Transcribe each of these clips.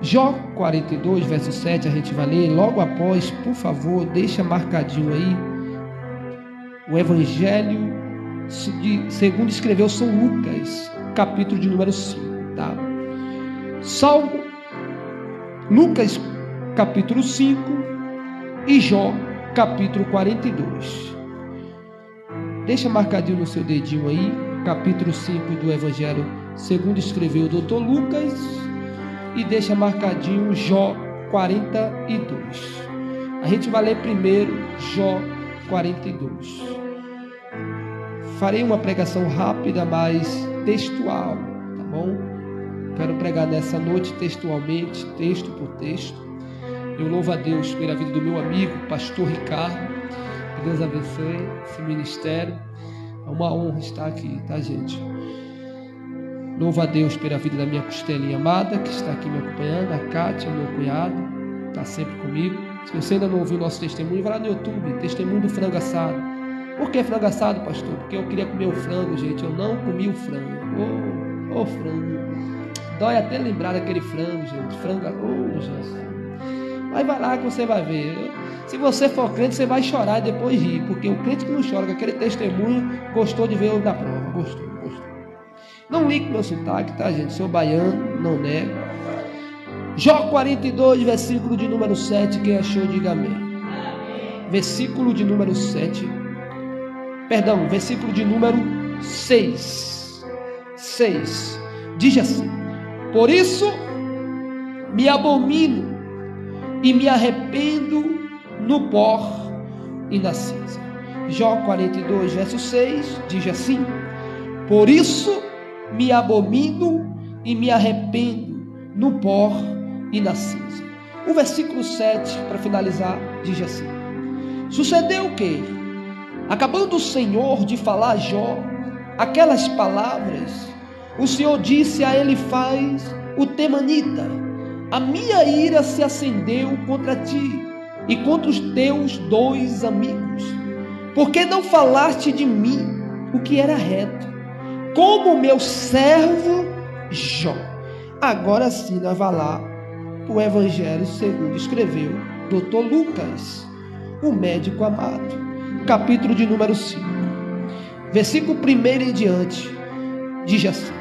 Jó 42, verso 7, a gente vai ler logo após. Por favor, deixa marcadinho aí o Evangelho segundo escreveu São Lucas, capítulo de número 5, tá? Salmo, Lucas, capítulo 5 e Jó, capítulo 42. Deixa marcadinho no seu dedinho aí, capítulo 5 do Evangelho segundo escreveu o doutor Lucas, e deixa marcadinho Jó 42. A gente vai ler primeiro Jó 42. Farei uma pregação rápida, mas textual, tá bom? Quero pregar nessa noite textualmente, texto por texto. Eu louvo a Deus pela vida do meu amigo, pastor Ricardo. Que Deus abençoe esse ministério. É uma honra estar aqui, tá, gente? Louvo a Deus pela vida da minha costelinha amada, que está aqui me acompanhando, a Kátia, meu cunhado, está sempre comigo. Se você ainda não ouviu o nosso testemunho, vai lá no YouTube, testemunho do frango assado. Por que frango assado, pastor? Porque eu queria comer o frango, gente, eu não comi o frango. Ô frango. Dói até lembrar daquele frango, gente. Frango, Jesus. Mas vai lá que você vai ver. Se você for crente, você vai chorar e depois rir, porque o crente que não chora com aquele testemunho, gostou de ver eu na prova, gostou. Não ligue meu sotaque, tá, gente? Sou baiano, não nego. Jó 42, versículo de número 7. Quem achou, diga amém. Versículo de número 7. Perdão, versículo de número 6. 6. Diz assim: por isso me abomino e me arrependo no pó e na cinza. Jó 42, verso 6. Diz assim: por isso me abomino e me arrependo no pó e na cinza. O versículo 7, para finalizar, diz assim: sucedeu que, acabando o Senhor de falar a Jó aquelas palavras, o Senhor disse a Elifaz o temanita: a minha ira se acendeu contra ti e contra os teus dois amigos, porque não falaste de mim o que era reto, como o meu servo Jó. Agora sim, nós vamos lá o Evangelho segundo escreveu Dr. Lucas, o médico amado, capítulo de número 5, versículo 1 em diante, diz assim: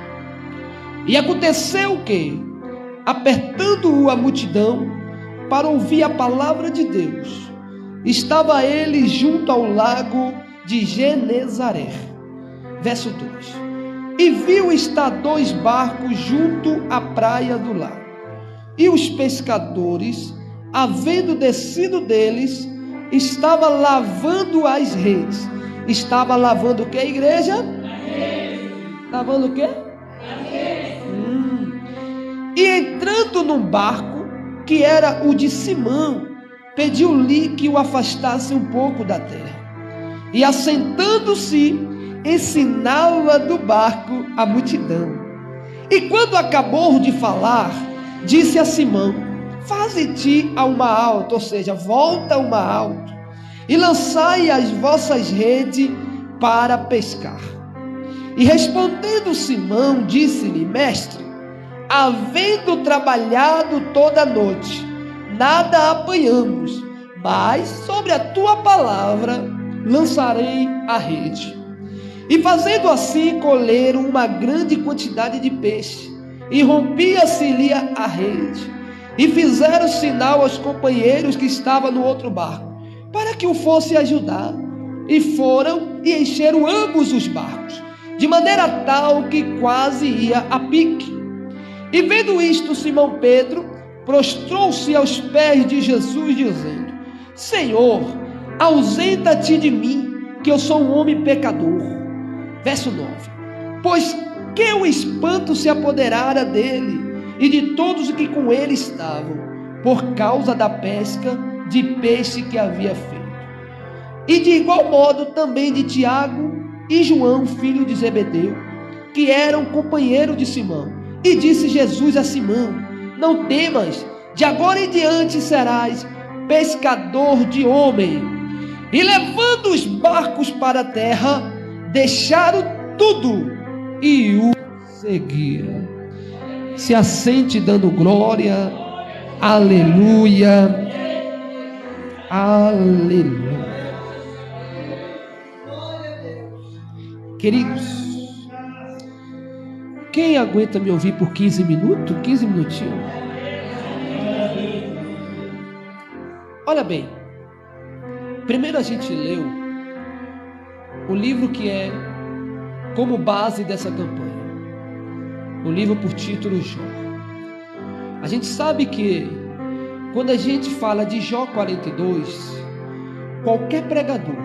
e aconteceu que, apertando-o a multidão para ouvir a palavra de Deus, estava ele junto ao lago de Genezaré. Verso 2: e viu estar 2 barcos junto à praia do lago, e os pescadores, havendo descido deles, estava lavando as redes. Estava lavando o que, igreja? Lavando o que? E entrando num barco, que era o de Simão, pediu-lhe que o afastasse um pouco da terra. E assentando-se, ensinava do barco a multidão. E quando acabou de falar, disse a Simão: faze-te a uma alta, ou seja, volta a uma alta, e lançai as vossas redes para pescar. E respondendo Simão, disse-lhe: mestre, havendo trabalhado toda a noite, nada apanhamos, mas sobre a tua palavra lançarei a rede. E fazendo assim, colheram uma grande quantidade de peixe, e rompia-se-lhe a rede. E fizeram sinal aos companheiros que estavam no outro barco, para que o fosse ajudar. E foram e encheram ambos os barcos, de maneira tal que quase ia a pique. E vendo isto, Simão Pedro prostrou-se aos pés de Jesus, dizendo: Senhor, ausenta-te de mim, que eu sou um homem pecador. Verso 9: pois que o espanto se apoderara dele e de todos os que com ele estavam, por causa da pesca de peixe que havia feito. E de igual modo também de Tiago e João, filho de Zebedeu, que eram companheiros de Simão. E disse Jesus a Simão: não temas, de agora em diante serás pescador de homem. E levando os barcos para a terra, deixaram tudo e o seguiram. Se assente dando glória Aleluia. Aleluia. Queridos, quem aguenta me ouvir por 15 minutos? 15 minutinhos. Olha bem, primeiro a gente leu o livro que é como base dessa campanha, o livro por título Jó. A gente sabe que quando a gente fala de Jó 42, qualquer pregador,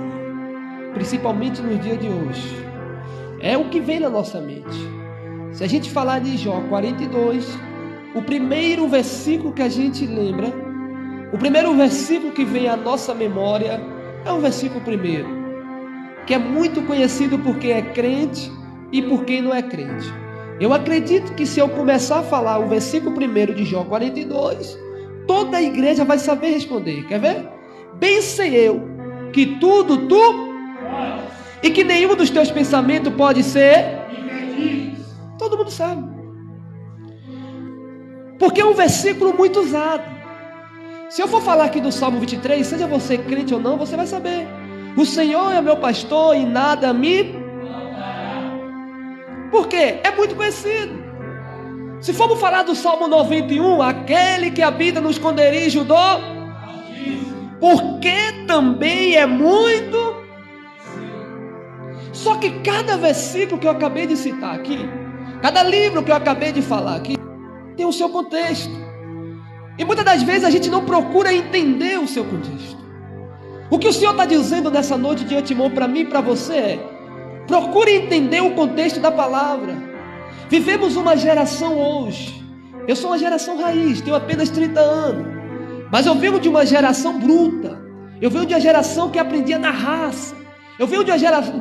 principalmente nos dias de hoje, é o que vem na nossa mente. Se a gente falar de Jó 42, o primeiro versículo que a gente lembra, o primeiro versículo que vem à nossa memória é o versículo primeiro, que é muito conhecido por quem é crente e por quem não é crente. Eu acredito que se eu começar a falar o versículo primeiro de Jó 42, toda a igreja vai saber responder. Quer ver? Bem sei eu que tudo tu e que nenhum dos teus pensamentos pode ser. Todo mundo sabe. Porque é um versículo muito usado. Se eu for falar aqui do Salmo 23, seja você crente ou não, você vai saber. O Senhor é meu pastor e nada me. Por quê? É muito conhecido. Se formos falar do Salmo 91, aquele que habita no esconderijo do. Porque também é muito. Só que cada versículo que eu acabei de citar aqui, cada livro que eu acabei de falar aqui, tem o seu contexto. E muitas das vezes a gente não procura entender o seu contexto. O que o Senhor está dizendo nessa noite de antemão para mim e para você é: procure entender o contexto da palavra. Vivemos uma geração hoje. Eu sou uma geração raiz, tenho apenas 30 anos. Mas eu venho de uma geração bruta. Eu venho de uma geração que aprendia na raça. Eu venho de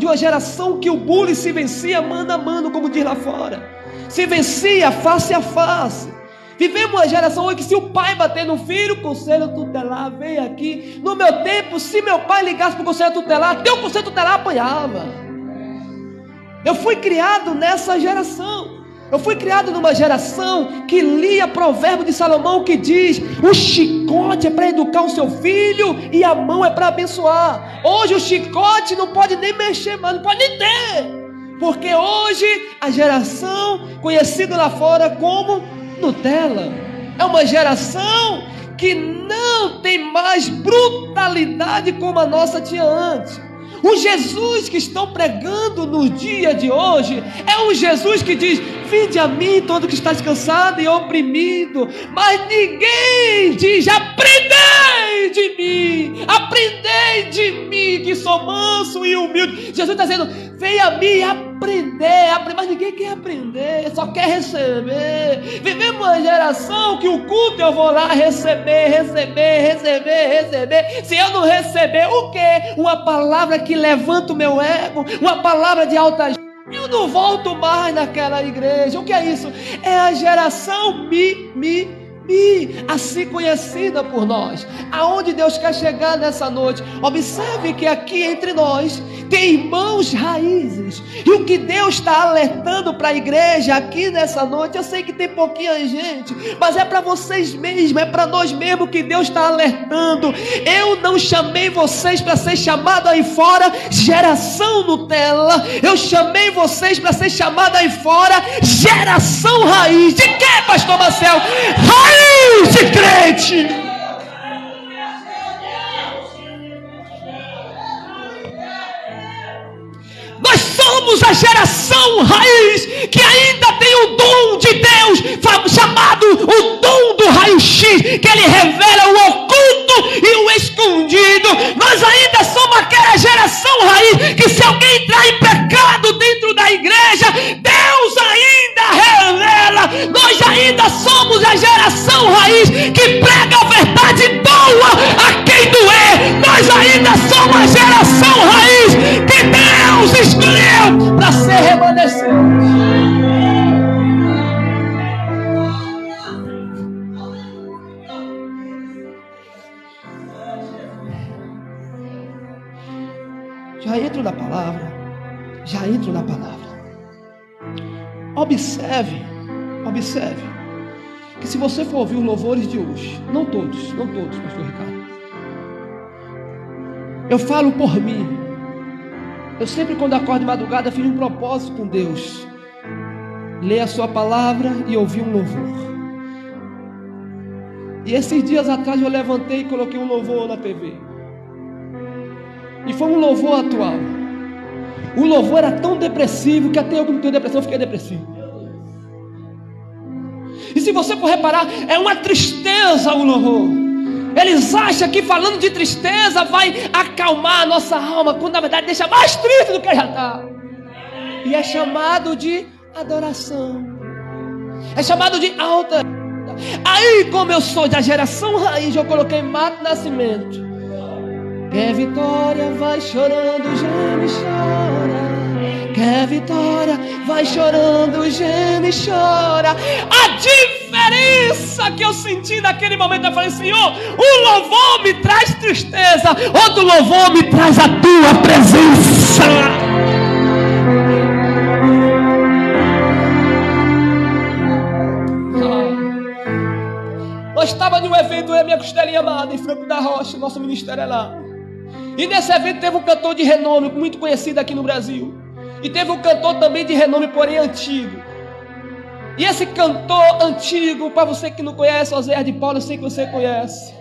uma geração que o bullying se vencia mano a mano, como diz lá fora. Se vencia face a face. Vivemos uma geração hoje que se o pai bater no filho, o conselho tutelar vem aqui. No meu tempo, se meu pai ligasse para o conselho tutelar, até o conselho tutelar apanhava. Eu fui criado nessa geração. Eu fui criado numa geração que lia provérbio de Salomão que diz: o chicote é para educar o seu filho e a mão é para abençoar. Hoje o chicote não pode nem mexer, mas não pode nem ter. Porque hoje a geração conhecida lá fora como Nutella é uma geração que não tem mais brutalidade como a nossa tinha antes. O Jesus que estão pregando no dia de hoje é um Jesus que diz: vinde a mim todo que está descansado e oprimido. Mas ninguém diz: aprendei de mim que sou manso e humilde. Jesus está dizendo: vem a mim aprender, mas ninguém quer aprender, só quer receber. Vivemos uma geração que o culto eu vou lá receber. Se eu não receber o quê? Uma palavra que levanta o meu ego, uma palavra de alta. Eu não volto mais naquela igreja. O que é isso? É a geração assim conhecida por nós. Aonde Deus quer chegar nessa noite? Observe que aqui entre nós tem irmãos raízes. E o que Deus está alertando para a igreja aqui nessa noite, eu sei que tem pouquinha gente, mas é para vocês mesmos, é para nós mesmos que Deus está alertando. Eu não chamei vocês para ser chamado aí fora geração Nutella. Eu chamei vocês para ser chamado aí fora geração raiz. De quê, pastor Marcel? Raiz de crente. Nós somos a geração raiz que ainda tem o dom de Deus, chamado o dom do raio-x, que ele revela o oculto e o escondido. Nós ainda somos aquela geração raiz que, se alguém entrar em pecado dentro da igreja, Deus ainda revela. Nós ainda somos a geração raiz que prega a verdade boa a quem doer. Nós ainda somos a geração raiz que Deus escolheu para ser remanescente. Já entro na palavra. Observe que que se você for ouvir os louvores de hoje, não todos, pastor Ricardo. Eu falo por mim. Eu sempre, quando acordo de madrugada, fiz um propósito com Deus: ler a sua palavra e ouvir um louvor. E esses dias atrás eu levantei e coloquei um louvor na TV. E foi um louvor atual. O louvor era tão depressivo que até eu que não tenho depressão, eu fiquei depressivo. E se você for reparar, é uma tristeza o louvor. Eles acham que falando de tristeza vai acalmar a nossa alma, quando na verdade deixa mais triste do que já está. E é chamado de adoração. É chamado de alta. Aí, como eu sou da geração raiz, eu coloquei Mato Nascimento. Quer vitória, vai chorando, geme e chora. Quer vitória, vai chorando, geme e chora. A diferença que eu senti naquele momento, eu falei: Senhor, um louvor me traz tristeza, outro louvor me traz a tua presença. Nós estávamos em um evento, eu e minha costelinha amada, em Franco da Rocha, nosso ministério é lá. E nesse evento teve um cantor de renome, muito conhecido aqui no Brasil. E teve um cantor também de renome, porém antigo. E esse cantor antigo, para você que não conhece, Oséias de Paulo, eu sei que você conhece.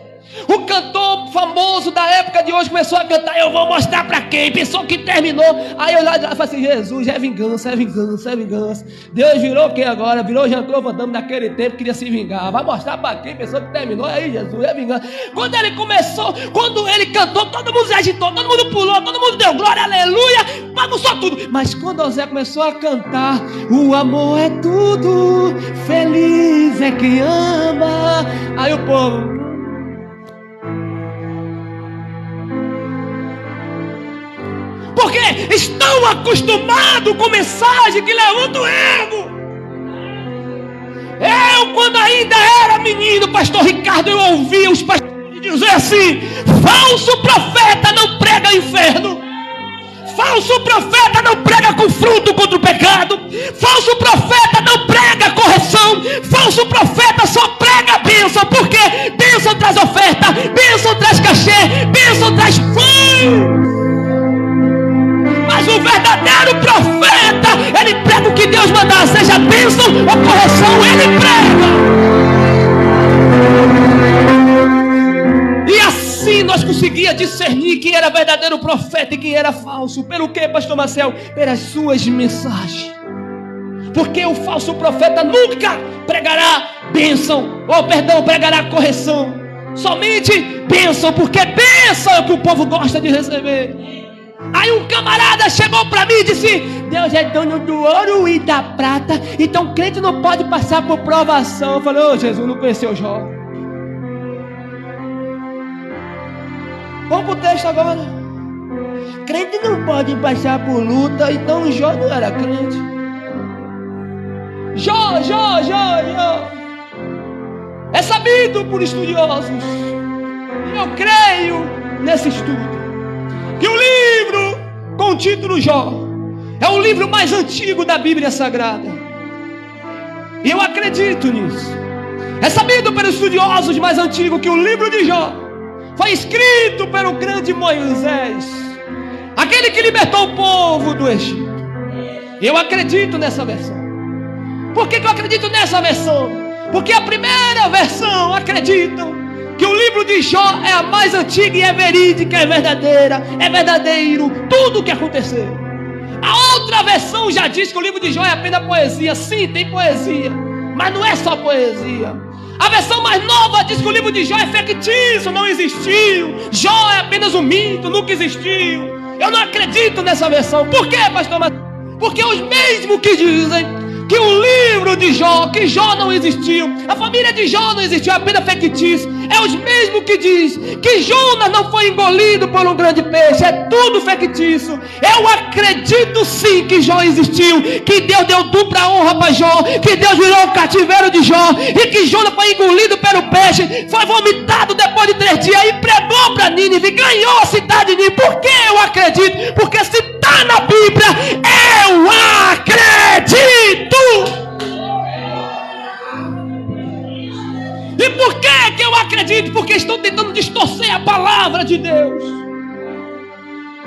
O cantor famoso da época de hoje começou a cantar: eu vou mostrar para quem? Pensou que terminou. Aí eu lá falei assim: Jesus, é vingança, é vingança, é vingança. Deus virou quem agora? Virou Jean-Claude Van Damme naquele tempo, queria se vingar. Vai mostrar para quem? Pensou que terminou. Aí Jesus, é vingança. Quando ele começou, quando ele cantou, todo mundo se agitou, todo mundo pulou, todo mundo deu glória, aleluia, bagunçou tudo. Mas quando Osé começou a cantar: o amor é tudo, feliz é quem ama. Aí o povo: porque estão acostumados com mensagem que levanta o ego. Eu, quando ainda era menino, pastor Ricardo, eu ouvia os pastores dizer assim: falso profeta não prega inferno, falso profeta não prega confronto contra o pecado, falso profeta não prega correção, falso profeta só prega bênção, porque bênção traz oferta, bênção traz cachê, bênção traz fã. Mas o verdadeiro profeta, ele prega o que Deus mandar, seja bênção ou correção, ele prega. E assim nós conseguíamos discernir quem era verdadeiro profeta e quem era falso. Pelo que, pastor Marcel? Pelas suas mensagens. Porque o falso profeta nunca pregará bênção, pregará correção. Somente bênção, porque bênção é o que o povo gosta de receber. Aí um camarada chegou para mim e disse: Deus é dono do ouro e da prata, então crente não pode passar por provação. Eu falei: ô Jesus, não conheceu Jó. Vamos pro texto agora. Crente não pode passar por luta, então Jó não era crente. Jó. É sabido por estudiosos, e eu creio nesse estudo, que o livro com o título Jó é o livro mais antigo da Bíblia Sagrada. E eu acredito nisso. É sabido pelos estudiosos mais antigos que o livro de Jó foi escrito pelo grande Moisés, aquele que libertou o povo do Egito. Eu acredito nessa versão. Por que eu acredito nessa versão? Porque a primeira versão acreditam que o livro de Jó é a mais antiga e é verídica, é verdadeira, é verdadeiro, tudo o que aconteceu. A outra versão já diz que o livro de Jó é apenas poesia. Sim, tem poesia, mas não é só poesia. A versão mais nova diz que o livro de Jó é fictício, não existiu. Jó é apenas um mito, nunca existiu. Eu não acredito nessa versão. Por quê, pastor? Porque os mesmos que dizem que o livro de Jó, que Jó não existiu, a família de Jó não existiu, é apenas fictício, é os mesmos que diz que Jonas não foi engolido por um grande peixe, é tudo fictício. Eu acredito sim que Jó existiu, que Deus deu dupla honra para Jó, que Deus virou o cativeiro de Jó, e que Jonas foi engolido pelo peixe, foi vomitado depois de 3 dias e pregou para Nínive, ganhou a cidade de Nínive. Por que eu acredito? Porque se está na Bíblia, eu acredito. que que eu acredito? Porque estão tentando distorcer a palavra de Deus.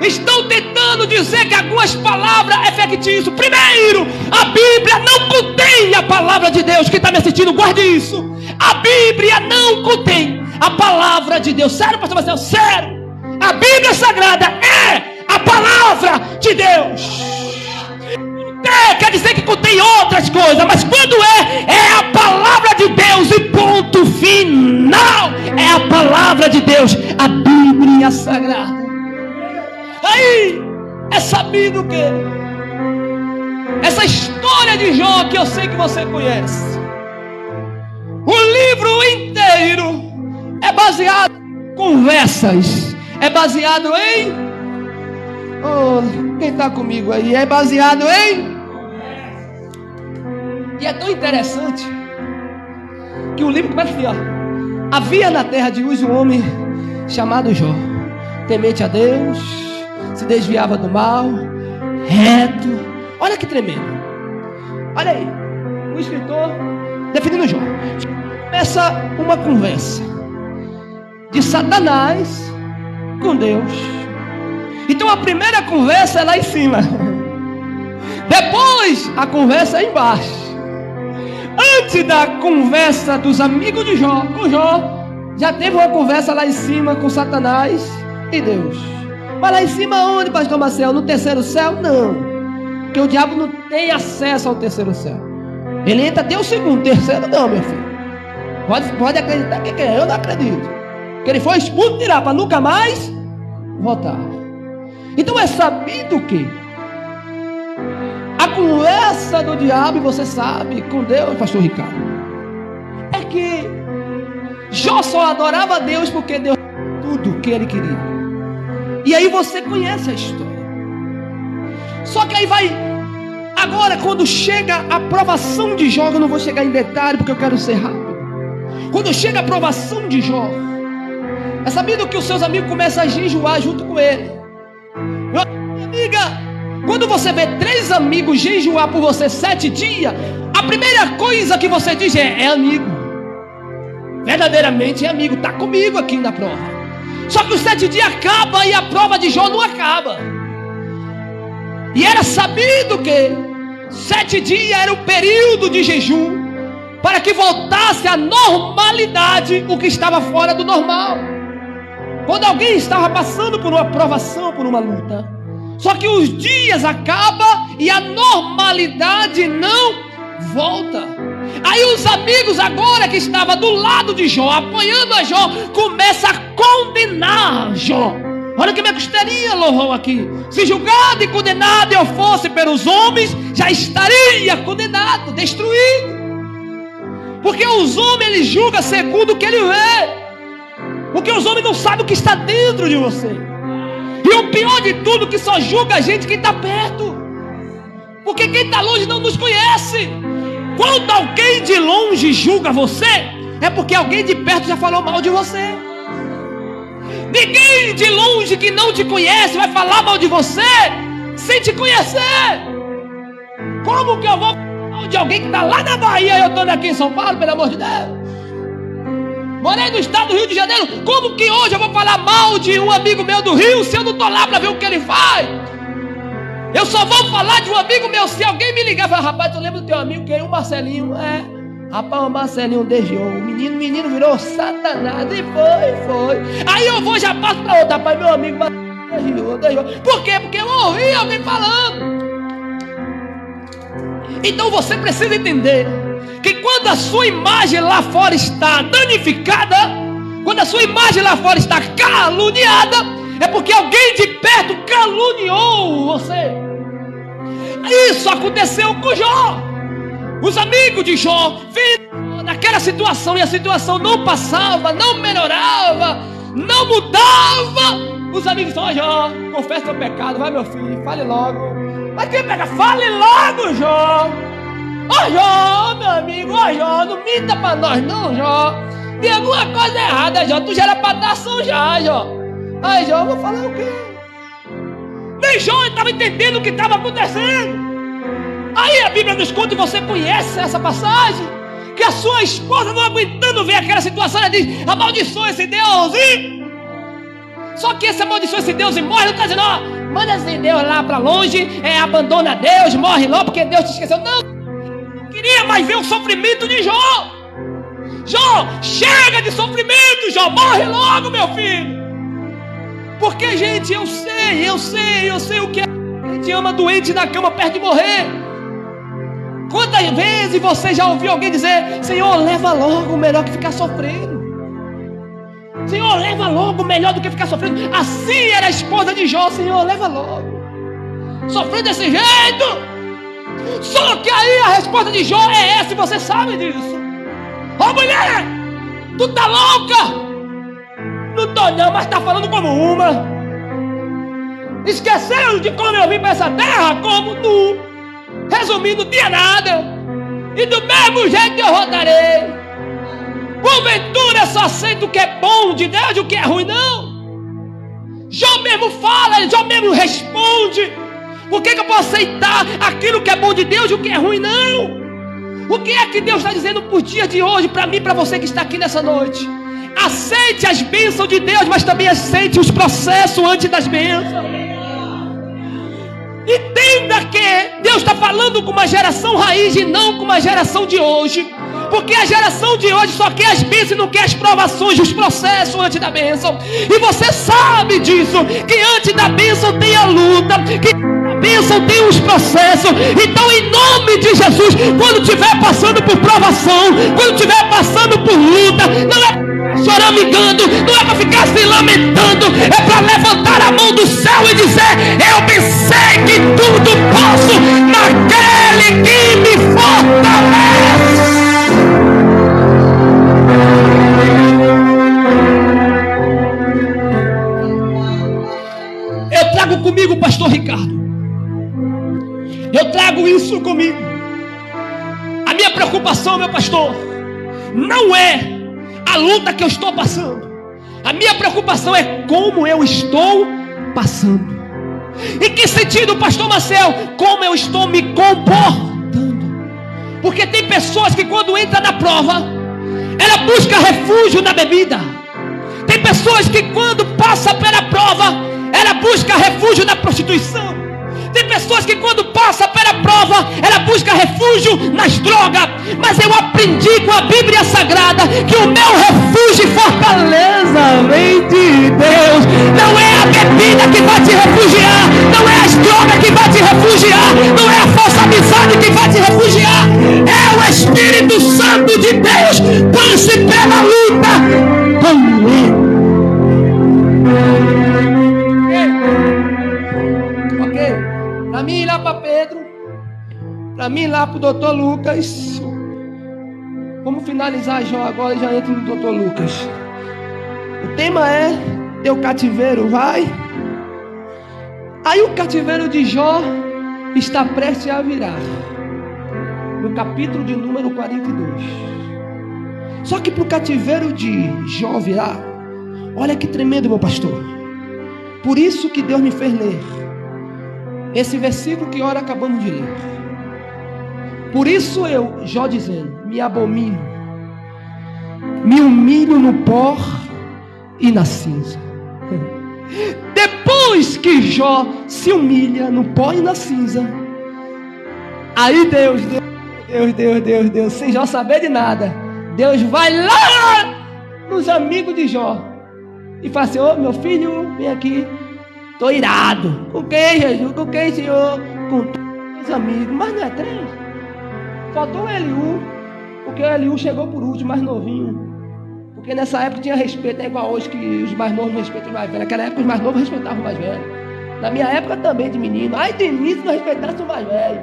Estão tentando dizer que algumas palavras é fictício. Primeiro, a Bíblia não contém a palavra de Deus. Quem está me assistindo, guarde isso. A Bíblia não contém a palavra de Deus. Sério, pastor Marcelo? Sério. A Bíblia Sagrada é a palavra de Deus. Quer dizer que contém outras coisas, mas quando é a palavra de Deus e ponto final. É a palavra de Deus, a Bíblia Sagrada. Aí é sabido que essa história de Jó, que eu sei que você conhece, o livro inteiro é baseado em conversas, é baseado em quem está comigo aí? É baseado em. E é tão interessante que o livro começa assim, ó. Havia na terra de Uz um homem chamado Jó, temente a Deus, se desviava do mal, reto. Olha que tremendo. Olha aí, o escritor definindo Jó. Começa uma conversa de Satanás com Deus. Então a primeira conversa é lá em cima. Depois a conversa é embaixo. Antes da conversa dos amigos de Jó com Jó, já teve uma conversa lá em cima com Satanás e Deus. Mas lá em cima onde, pastor Marcelo? No terceiro céu? Não. Porque o diabo não tem acesso ao terceiro céu. Ele entra até o segundo, terceiro não, meu filho. Pode acreditar que é, eu não acredito. Que ele foi expulso de lá para nunca mais voltar. Então é sabido que a conversa do diabo, e você sabe, com Deus, pastor Ricardo, é que Jó só adorava a Deus porque Deus tudo que ele queria. E aí você conhece a história. Só que aí vai. Agora, quando chega a aprovação de Jó, eu não vou chegar em detalhe porque eu quero ser rápido. Quando chega a aprovação de Jó, é sabido que os seus amigos começam a jejuar junto com ele. Minha amiga, quando você vê 3 amigos jejuar por você 7 dias, a primeira coisa que você diz é amigo. Verdadeiramente é amigo, está comigo aqui na prova. Só que os 7 dias acabam e a prova de Jó não acaba. E era sabido que 7 dias era o período de jejum para que voltasse à normalidade o que estava fora do normal. Quando alguém estava passando por uma provação, por uma luta, só que os dias acabam e a normalidade não volta. Aí os amigos agora que estavam do lado de Jó, apoiando a Jó, começam a condenar Jó. Olha que me custaria, louvor aqui. Se julgado e condenado eu fosse pelos homens, já estaria condenado, destruído. Porque os homens eles julgam segundo o que ele vê. Porque os homens não sabem o que está dentro de você. E o pior de tudo que só julga a gente quem está perto. Porque quem está longe não nos conhece. Quando alguém de longe julga você, é porque alguém de perto já falou mal de você. Ninguém de longe que não te conhece vai falar mal de você sem te conhecer. Como que eu vou falar mal de alguém que está lá na Bahia e eu estou aqui em São Paulo, pelo amor de Deus? Morei no estado do Rio de Janeiro. Como que hoje eu vou falar mal de um amigo meu do Rio se eu não estou lá para ver o que ele faz? Eu só vou falar de um amigo meu se alguém me ligar e falar: rapaz, tu lembra do teu amigo que é o Marcelinho? Rapaz, o Marcelinho desviou. O menino virou Satanás. E foi. Aí eu vou, já passo para outro. Rapaz, meu amigo desviou. Por quê? Porque eu ouvi alguém falando. Então você precisa entender que quando a sua imagem lá fora está danificada, quando a sua imagem lá fora está caluniada, é porque alguém de perto caluniou você. Isso aconteceu com Jó. Os amigos de Jó viram naquela situação e a situação não passava, não melhorava, não mudava. Os amigos disseram: Jó, confessa seu pecado, vai meu filho, fale logo. Mas quem pega? Fale logo, Jó. Jó, meu amigo, Jó, não minta pra nós não, Jó. Tem alguma coisa errada, Jó. Tu já era pra dar ação já, Jó. Aí, Jó, eu vou falar o quê? Nem Jó estava entendendo o que estava acontecendo. Aí a Bíblia nos conta, e você conhece essa passagem, que a sua esposa, não aguentando ver aquela situação, ela diz: amaldiçoa esse Deus. Só que esse amaldiçoa esse Deus e morre. Não está dizendo: ó, manda esse Deus lá para longe, abandona Deus, morre logo porque Deus te esqueceu. Não, queria mais ver o sofrimento de Jó. Jó, chega de sofrimento, Jó, morre logo, meu filho. Porque, gente, eu sei o que é. A gente ama doente na cama perto de morrer. Quantas vezes você já ouviu alguém dizer: Senhor, leva logo, melhor que ficar sofrendo. Senhor, leva logo, melhor do que ficar sofrendo. Assim era a esposa de Jó: Senhor, leva logo. Sofrendo desse jeito. Só que aí a resposta de Jó é essa, e você sabe disso. Ô mulher, tu tá louca? Não tô não, mas tá falando como uma. Esqueceu de como eu vim para essa terra? Como nu. Resumindo, não tinha nada. E do mesmo jeito eu voltarei. Porventura só aceito o que é bom de Deus e o que é ruim, não. Jó mesmo fala, Jó mesmo responde. Por que eu posso aceitar aquilo que é bom de Deus e o que é ruim, não? O que é que Deus está dizendo por dia de hoje para mim, para você que está aqui nessa noite? Aceite as bênçãos de Deus, mas também aceite os processos antes das bênçãos. Entenda que Deus está falando com uma geração raiz e não com uma geração de hoje. Porque a geração de hoje só quer as bênçãos e não quer as provações, os processos antes da bênção. E você sabe disso, que antes da bênção tem a luta, que a bênção tem os processos. Então, em nome de Jesus, quando estiver passando por provação, quando estiver passando por luta, não é choramingando, não é para ficar se lamentando, é para levantar a mão do céu e dizer: eu pensei que tudo posso naquele que me fortalece. Eu trago comigo, pastor Ricardo, eu trago isso comigo. A minha preocupação, meu pastor, não é a luta que eu estou passando. A minha preocupação é como eu estou passando. Em que sentido, pastor Marcel? Como eu estou me comportando. Porque tem pessoas que quando entra na prova, ela busca refúgio na bebida. Tem pessoas que quando passa pela prova, ela busca refúgio na prostituição. Tem pessoas que quando passa pela prova, ela busca refúgio nas drogas. Mas eu aprendi com a Bíblia Sagrada que o meu refúgio e fortaleza vem de Deus. Não é a bebida que vai te refugiar, não é as drogas que vai te refugiar, não é a falsa amizade que vai te refugiar. É o Espírito Santo de Deus. Passe pela luta com ele. Para mim ir lá para Pedro, para mim ir lá para o doutor Lucas. Vamos finalizar Jó agora e já entro no doutor Lucas. O tema é: teu cativeiro vai. Aí o cativeiro de Jó está prestes a virar, no capítulo de número 42. Só que para o cativeiro de Jó virar, olha que tremendo, meu pastor. Por isso que Deus me fez ler esse versículo que ora acabamos de ler. Por isso eu, Jó dizendo, me abomino, me humilho no pó e na cinza. Depois que Jó se humilha no pó e na cinza, aí Deus, sem Jó saber de nada, Deus vai lá nos amigos de Jó e fala assim: ô meu filho, vem aqui. Estou irado. Com quem, Jesus? Com quem, Senhor? Com 3 amigos. Mas não é 3. Faltou o Eliú. Porque o Eliú chegou por último, mais novinho. Porque nessa época tinha respeito. É igual hoje que os mais novos não respeitam os mais velhos. Naquela época os mais novos respeitavam os mais velhos. Na minha época também, de menino. Ai, de mim se não respeitasse o mais velho.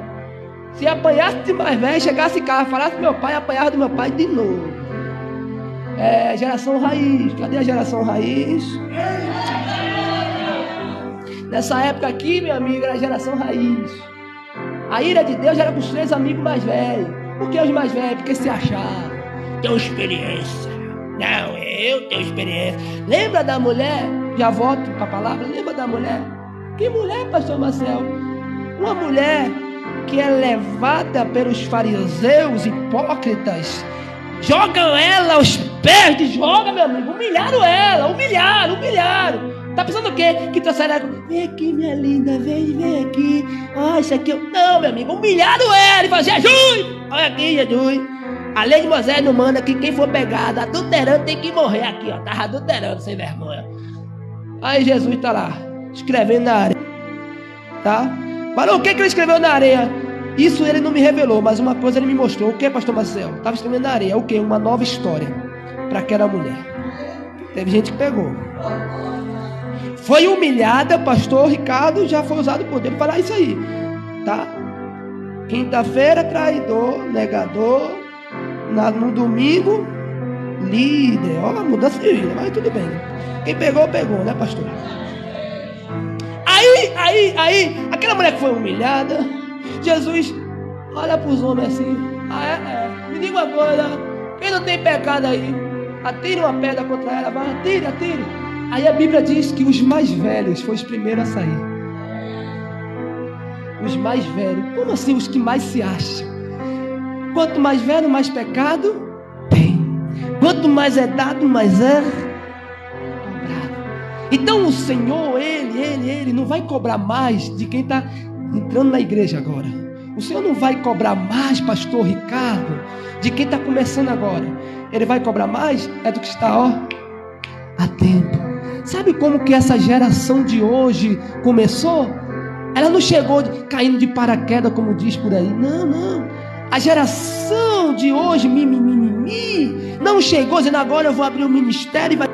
Se apanhasse de mais velho, chegasse em casa, falasse do meu pai, apanhava do meu pai de novo. É, geração raiz. Cadê a geração raiz? Nessa época aqui, meu amigo, era a geração raiz. A ira de Deus era com os 3 amigos mais velhos. Por que os mais velhos? Porque se achavam. Tenho experiência. Não, eu tenho experiência. Lembra da mulher? Já volto para a palavra. Lembra da mulher? Que mulher, pastor Marcel? Uma mulher que é levada pelos fariseus hipócritas Jogam ela aos pés de Jó, meu amigo. Humilharam ela, humilharam. Tá pensando o quê? Que trouxeram ela. Vem aqui, minha linda, vem aqui. Ah, isso aqui. Não, meu amigo, humilharam ela. E falaram, Jesus, olha aqui, Jesus. A lei de Moisés não manda que quem for pegado adulterando tem que morrer aqui, ó. Tava adulterando, sem vergonha. Aí Jesus tá lá, escrevendo na areia. Tá? Mas o que ele escreveu na areia? Isso ele não me revelou, mas uma coisa ele me mostrou. O que, pastor Marcelo? Estava escrevendo na areia. O que? Uma nova história para aquela mulher. Teve gente que pegou. Foi humilhada, pastor Ricardo já foi usado por Deus para falar isso aí. Tá? Quinta-feira, traidor, negador. No domingo, líder. Olha a mudança de vida, mas tudo bem. Quem pegou, né, pastor? Aí, aquela mulher que foi humilhada, Jesus olha para os homens assim. Me diga uma coisa, quem não tem pecado aí, atire uma pedra contra ela, vai, atire. Aí a Bíblia diz que os mais velhos foram os primeiros a sair. Os mais velhos, como assim os que mais se acham? Quanto mais velho, mais pecado tem. Quanto mais é dado, mais é cobrado. Então o Senhor, Ele não vai cobrar mais de quem está entrando na igreja agora. O Senhor não vai cobrar mais, pastor Ricardo, de quem está começando agora. Ele vai cobrar mais do que está, há tempo. Sabe como que essa geração de hoje começou? Ela não chegou caindo de paraquedas, como diz por aí. Não. A geração de hoje, não chegou dizendo agora eu vou abrir um ministério e vai...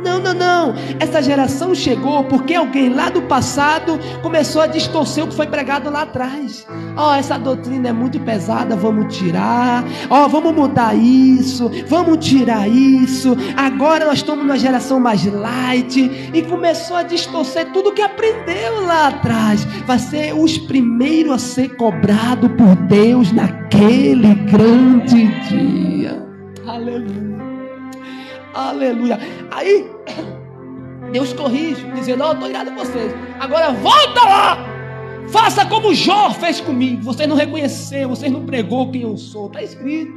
Não. Essa geração chegou porque alguém lá do passado começou a distorcer o que foi pregado lá atrás. Essa doutrina é muito pesada, vamos tirar. Vamos mudar isso, vamos tirar isso. Agora nós estamos numa geração mais light. E começou a distorcer tudo que aprendeu lá atrás. Vai ser os primeiros a ser cobrado por Deus naquele grande dia. Aleluia. Aí Deus corrige, dizendo: eu estou irado com vocês. Agora volta lá. Faça como Jó fez comigo. Vocês não reconheceram, vocês não pregou quem eu sou. Está escrito.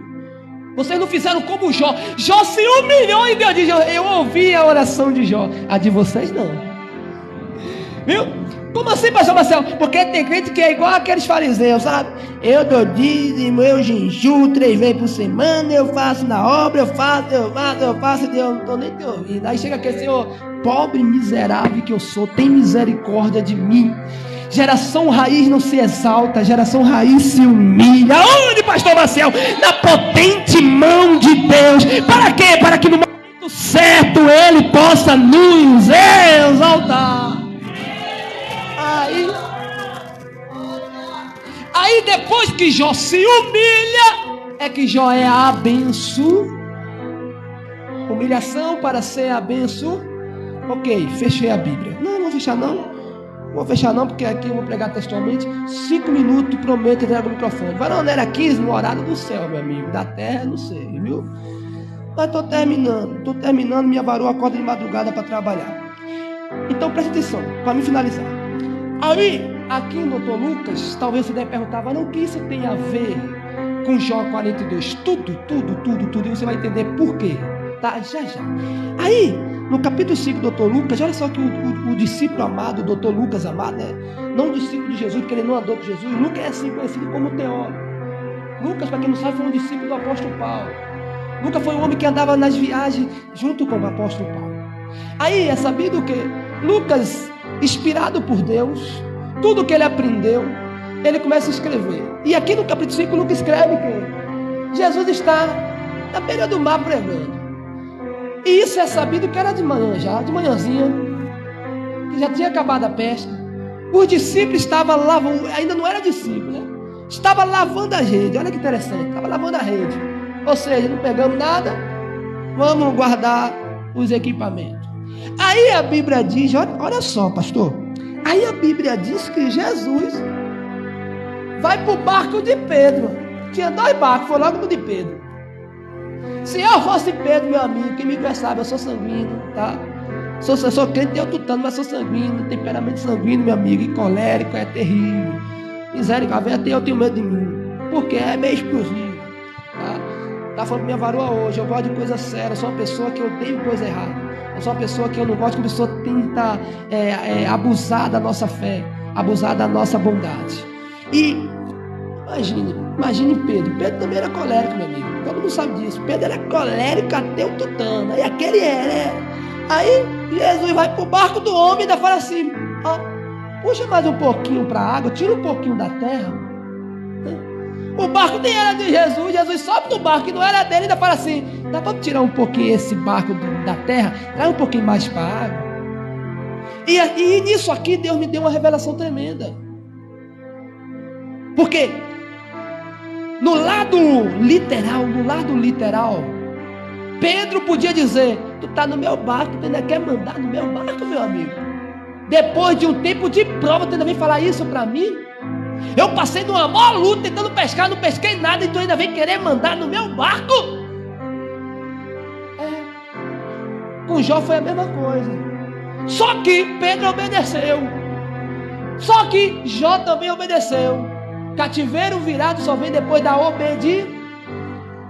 Vocês não fizeram como Jó. Jó se humilhou e Deus diz: eu ouvi a oração de Jó. A de vocês não. Viu? Como assim, pastor Marcelo? Porque tem crente que é igual aqueles fariseus, sabe? Eu dou dízimo, eu jejuo 3 vezes por semana, eu faço na obra, eu faço, e eu não estou nem te ouvindo. Aí chega aquele Senhor, pobre miserável que eu sou, tem misericórdia de mim. Geração raiz não se exalta, geração raiz se humilha. Onde, pastor Marcelo? Na potente mão de Deus. Para quê? Para que no momento certo Ele possa nos exaltar. Aí depois que Jó se humilha, é que Jó é abençoado. Humilhação para ser abençoado. Ok, fechei a Bíblia. Não vou fechar não. Vou fechar não, porque aqui eu vou pregar textualmente. 5 minutos, prometo, entrego o microfone. Varão, não era 15 no horário do céu, meu amigo. Da terra, não sei, viu? Mas estou terminando. Minha varoa acorda de madrugada para trabalhar. Então preste atenção, para me finalizar. Aí, aqui no Dr. Lucas, talvez você deve perguntar, mas o que isso tem a ver com Jó 42? Tudo, e você vai entender por quê, tá? Já. Aí, no capítulo 5 do Dr. Lucas, olha só que o discípulo amado, o Dr. Lucas amado, né? Não o discípulo de Jesus, porque ele não andou com Jesus. Lucas é assim conhecido como teólogo. Lucas, para quem não sabe, foi um discípulo do apóstolo Paulo. Lucas foi um homem que andava nas viagens junto com o apóstolo Paulo. Aí, é sabido que Lucas, inspirado por Deus, tudo que ele aprendeu, ele começa a escrever. E aqui no capítulo 5, Lucas escreve que Jesus está na beira do mar pregando. E isso é sabido que era de manhã já, de manhãzinha, que já tinha acabado a pesca. Os discípulos estavam lavando, ainda não era discípulo, né? Estava lavando a rede, olha que interessante, estava lavando a rede. Ou seja, não pegamos nada, vamos guardar os equipamentos. Aí a Bíblia diz, olha só, pastor. Aí a Bíblia diz que Jesus vai para o barco de Pedro. Tinha 2 barcos, foi logo no de Pedro. Se eu fosse Pedro, meu amigo, quem me conhece sabe, eu sou sanguíneo, tá? Sou crente de outro tanto, mas sou sanguíneo, temperamento sanguíneo, meu amigo, e colérico, é terrível. Misericórdia, até eu tenho medo de mim, porque é meio explosivo, tá? Tá falando minha varoa hoje, eu gosto de coisa séria, eu sou uma pessoa que odeio coisa errada. Eu sou uma pessoa que eu não gosto que a pessoa tenta abusar da nossa fé, abusar da nossa bondade. E imagine Pedro. Pedro também era colérico, meu amigo. Todo mundo sabe disso. Pedro era colérico até o tutano. Aí aquele era. Aí Jesus vai pro barco do homem e ainda fala assim: puxa mais um pouquinho para a água, tira um pouquinho da terra. O barco nem era de Jesus. Jesus sobe do barco que não era dele e ainda fala assim: dá para tirar um pouquinho esse barco da terra, traz um pouquinho mais para a água. E nisso aqui Deus me deu uma revelação tremenda. Porque no lado literal, Pedro podia dizer: tu está no meu barco, tu ainda quer mandar no meu barco, meu amigo? Depois de um tempo de prova, tu ainda vem falar isso para mim? Eu passei numa maior luta tentando pescar, não pesquei nada, e tu ainda vem querer mandar no meu barco? Com Jó foi a mesma coisa. Só que Pedro obedeceu. Só que Jó também obedeceu. Cativeiro virado só vem depois da obediência.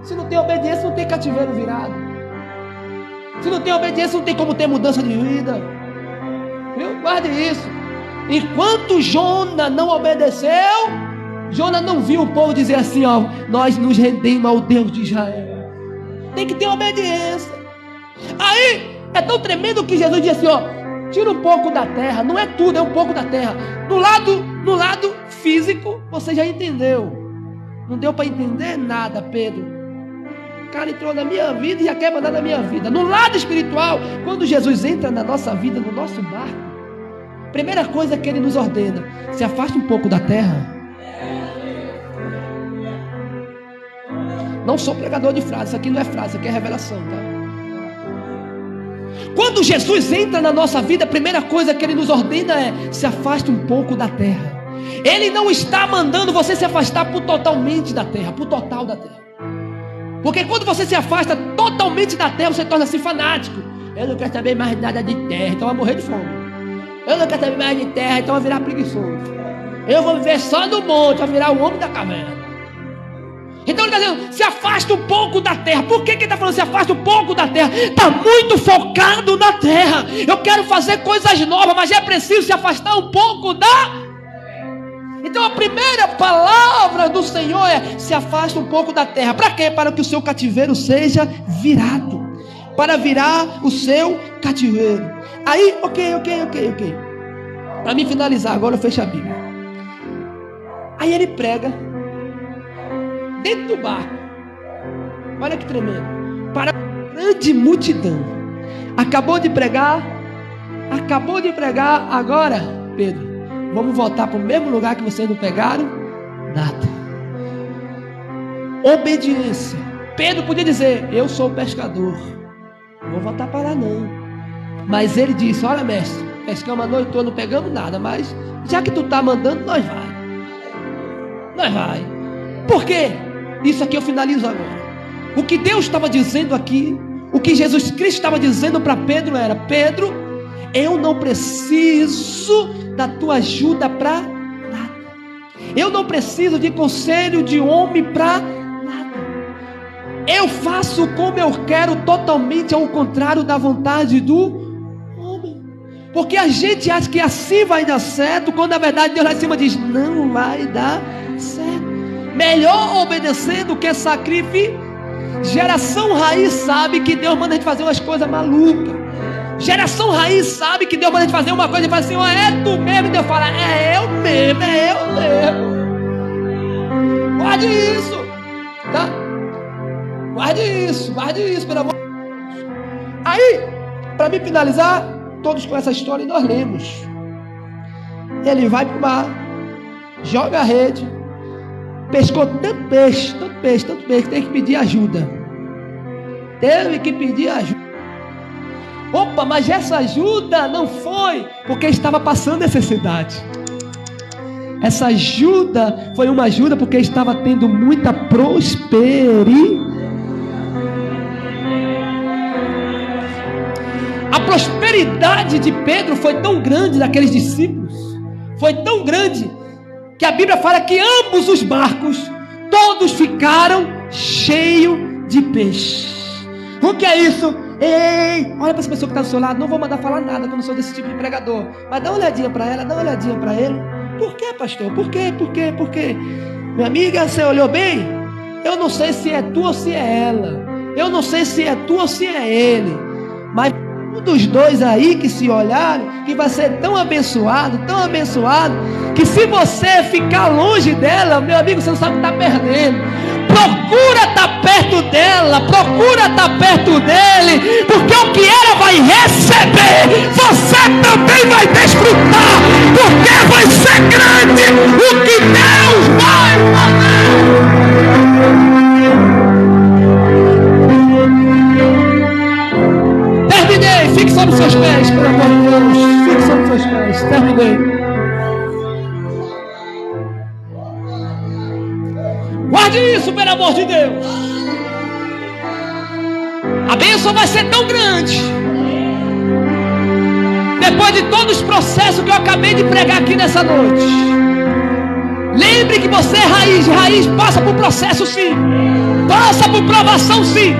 Se não tem obediência, não tem cativeiro virado. Se não tem obediência, não tem como ter mudança de vida. Viu? Guarde isso. Enquanto Jonas não obedeceu, Jonas não viu o povo dizer assim: nós nos rendemos ao Deus de Israel. Tem que ter obediência. Aí é tão tremendo que Jesus disse assim: tira um pouco da terra. Não é tudo, é um pouco da terra. No lado físico, você já entendeu. Não deu para entender nada, Pedro. O cara entrou na minha vida e já quer mandar na minha vida. No lado espiritual, quando Jesus entra na nossa vida, no nosso barco, primeira coisa que ele nos ordena: se afaste um pouco da terra. Não sou pregador de frase, isso aqui não é frase, isso aqui é revelação, tá? Quando Jesus entra na nossa vida, a primeira coisa que ele nos ordena é: se afaste um pouco da terra. Ele não está mandando você se afastar totalmente da terra, por total da terra. Porque quando você se afasta totalmente da terra, você torna-se fanático. Eu não quero saber mais nada de terra, então vai morrer de fome. Eu não quero saber mais de terra, então vai virar preguiçoso. Eu vou viver só no monte, vai virar o homem da caverna. Então ele está dizendo: se afasta um pouco da terra. Por que ele está falando se afasta um pouco da terra? Está muito focado na terra. Eu quero fazer coisas novas, mas é preciso se afastar um pouco da... Então a primeira palavra do Senhor é: se afasta um pouco da terra. Para quê? Para que o seu cativeiro seja virado. Para virar o seu cativeiro. Aí, ok. Para me finalizar, agora eu fecho a Bíblia. Aí ele prega dentro do barco. Olha que tremendo. Para a grande multidão. Acabou de pregar. Agora, Pedro, vamos voltar para o mesmo lugar que vocês não pegaram nada. Obediência. Pedro podia dizer: eu sou pescador, não vou voltar para lá não. Mas ele disse: olha, mestre, pescamos a noite toda, não pegamos nada, mas já que tu está mandando, nós vai. Por quê? Isso aqui eu finalizo agora. O que Deus estava dizendo aqui, o que Jesus Cristo estava dizendo para Pedro era: Pedro, eu não preciso da tua ajuda para nada. Eu não preciso de conselho de homem para nada. Eu faço como eu quero, totalmente ao contrário da vontade do homem. Porque a gente acha que assim vai dar certo, quando na verdade Deus lá em cima diz: não vai dar certo. Melhor obedecer do que sacrificar. Geração raiz sabe que Deus manda a gente fazer umas coisas malucas. Geração raiz sabe que Deus manda a gente fazer uma coisa e fala assim: é tu mesmo. E Deus fala: é eu mesmo. Guarde isso, tá? Guarde isso, pelo amor de Deus. Aí, para me finalizar, todos com essa história, nós lemos. Ele vai para o mar, joga a rede, pescou tanto peixe, que tem que pedir ajuda. Teve que pedir ajuda. Opa, mas essa ajuda não foi porque estava passando necessidade. Essa ajuda foi uma ajuda porque estava tendo muita prosperidade. A prosperidade de Pedro foi tão grande, daqueles discípulos, foi tão grande, que a Bíblia fala que ambos os barcos, todos ficaram cheios de peixe. O que é isso? Ei, olha para essa pessoa que está do seu lado. Não vou mandar falar nada, que eu não sou desse tipo de pregador. Mas dá uma olhadinha para ela, dá uma olhadinha para ele. Por quê, pastor? Por quê? Minha amiga, você olhou bem? Eu não sei se é tu ou se é ela. Eu não sei se é tu ou se é ele. Mas um dos dois aí que se olharem, que vai ser tão abençoado, que se você ficar longe dela, meu amigo, você não sabe o que está perdendo. Procura estar perto dela, procura estar perto dele, porque o que ela vai receber, você também vai desfrutar, porque vai ser grande o que Deus vai fazer. Terminei, fique sobre os seus pés, pelo amor de Deus, fique sobre os seus pés, terminei. Guarde isso, pelo amor de Deus. A bênção vai ser tão grande. Depois de todos os processos que eu acabei de pregar aqui nessa noite. Lembre que você é raiz. Raiz passa por processo, sim. Passa por provação, sim.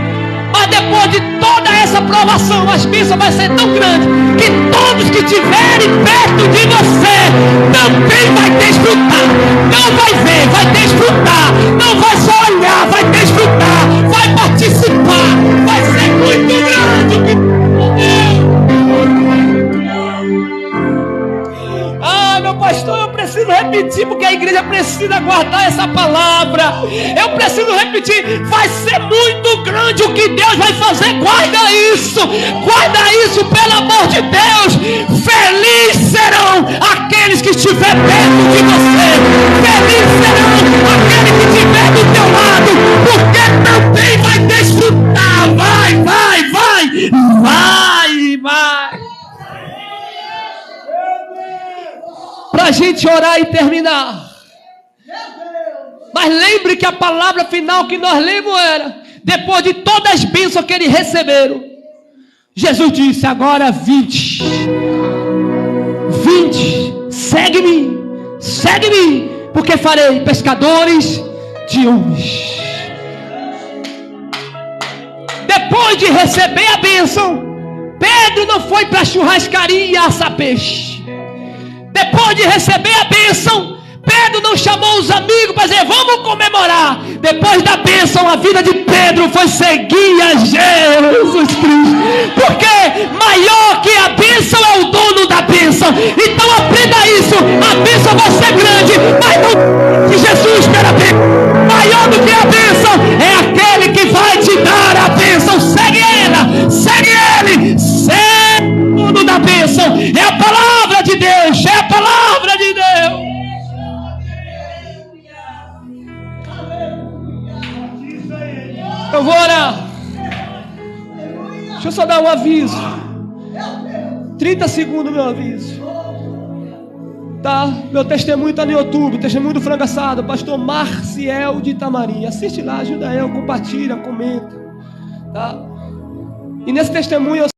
Mas depois de toda essa provação, as bênçãos vai ser tão grande que todos que estiverem perto de você também vai desfrutar. Não vai ver, vai desfrutar. Não vai só olhar, vai desfrutar. Vai participar. Vai ser muito grande. Ah, meu pastor, eu preciso repetir, porque a igreja precisa guardar essa palavra. Eu preciso repetir. Vai ser muito grande o que Deus vai fazer. Guarda isso, pelo amor de Deus. Feliz serão aqueles que estiver perto de você. Feliz serão aqueles que estiver do teu lado, porque também vai desfrutar. Vai. Para a gente orar e terminar. Mas lembre que a palavra final que nós lemos era: depois de todas as bênçãos que eles receberam, Jesus disse: agora vinde, segue-me, porque farei pescadores de homens. Depois de receber a bênção, Pedro não foi para a churrascaria assar peixe. Depois de receber a bênção, Pedro não chamou os amigos para dizer: vamos comemorar. Depois da bênção, a vida de Pedro foi seguir a Jesus Cristo. Porque maior que a bênção é o dono da bênção. Então aprenda isso. A bênção vai ser grande, mas não que Jesus quer a bênção. Maior do que a bênção é aquele que vai te dar a bênção. Segue ele, segue o dono da bênção. É a palavra de Deus, é a palavra de Deus. Eu vou orar. Deixa eu só dar um aviso. 30 segundos meu aviso. Tá? Meu testemunho está no YouTube. Testemunho do Frango Assado. Pastor Marciel de Itamarim. Assiste lá, ajuda eu, compartilha, comenta. Tá? E nesse testemunho eu